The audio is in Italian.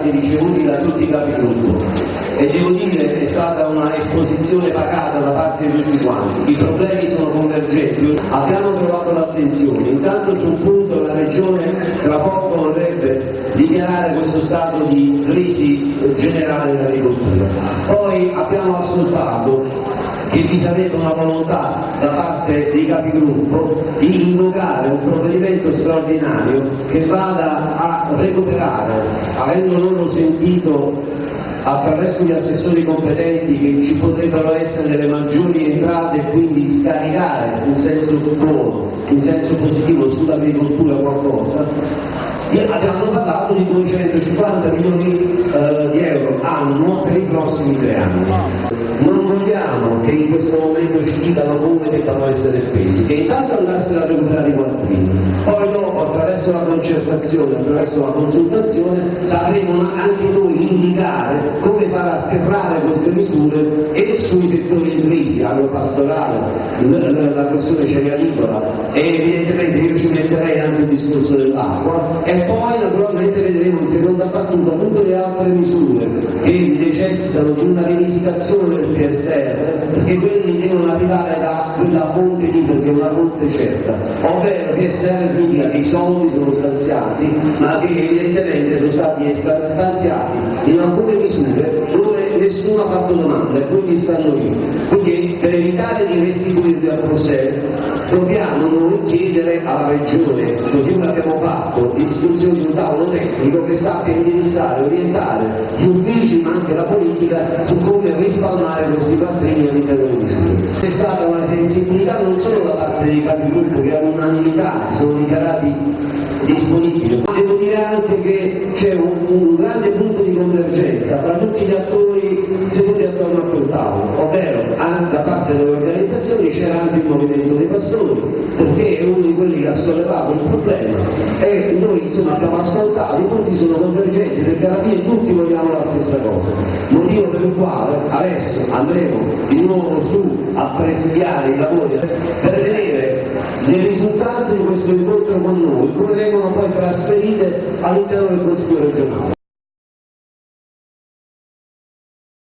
stati ricevuti da tutti i capigruppo e devo dire è stata una esposizione pacata da parte di tutti quanti. I problemi sono convergenti, abbiamo trovato l'attenzione. Intanto sul punto la Regione tra poco vorrebbe dichiarare questo stato di crisi generale dell'agricoltura. Poi abbiamo ascoltato che vi sarebbe una volontà da parte dei capigruppo di invocare un provvedimento straordinario che vada a recuperare, avendo loro sentito attraverso gli assessori competenti che ci potrebbero essere delle maggiori entrate e quindi scaricare in senso buono, in senso positivo sull'agricoltura qualcosa. Abbiamo parlato di 250 milioni di euro annuo per i prossimi 3 anni. Non vogliamo che in questo momento ci dicano come debbano essere spesi, che intanto andassero a recuperare i quattrini, poi dopo attraverso la concertazione, attraverso la consultazione sapremo anche noi indicare come far atterrare queste misure e sui settori in crisi, agropastorale, la questione cerealicola e evidentemente io ci metterei anche il discorso dell'acqua e poi naturalmente vedremo in seconda battuta tutte le altre misure che necessitano di una rivisitazione del PSR, perché quelli devono arrivare da quella fonte lì, perché è una fonte certa, ovvero PSR significa che i soldi sono stanziati ma che evidentemente sono stati stanziati in alcune misure dove nessuno ha fatto domanda e quindi stanno lì. Quindi per evitare di restituirli al PROSE dobbiamo noi chiedere alla Regione, così come abbiamo fatto, l'istituzione di un tavolo tecnico che sappia indirizzare, orientare gli uffici ma anche la politica su come risparmiare questi quattrini all'interno delle misure. C'è stata una sensibilità non solo da parte dei capigruppo che all'unanimità si sono dichiarati disponibili, ma devo dire anche che c'è un grande punto di convergenza tra tutti gli attori seduti attorno a quel tavolo, ovvero anche da parte delle organizzazioni c'era anche il movimento dei pastori, perché è uno di quelli che ha sollevato il problema e noi insomma abbiamo ascoltato, i punti sono convergenti perché alla fine tutti vogliamo la stessa cosa, motivo per il quale adesso andremo di nuovo su a presidiare i lavori per vedere le risultanze di questo incontro con noi, come vengono poi trasferite all'interno del Consiglio regionale.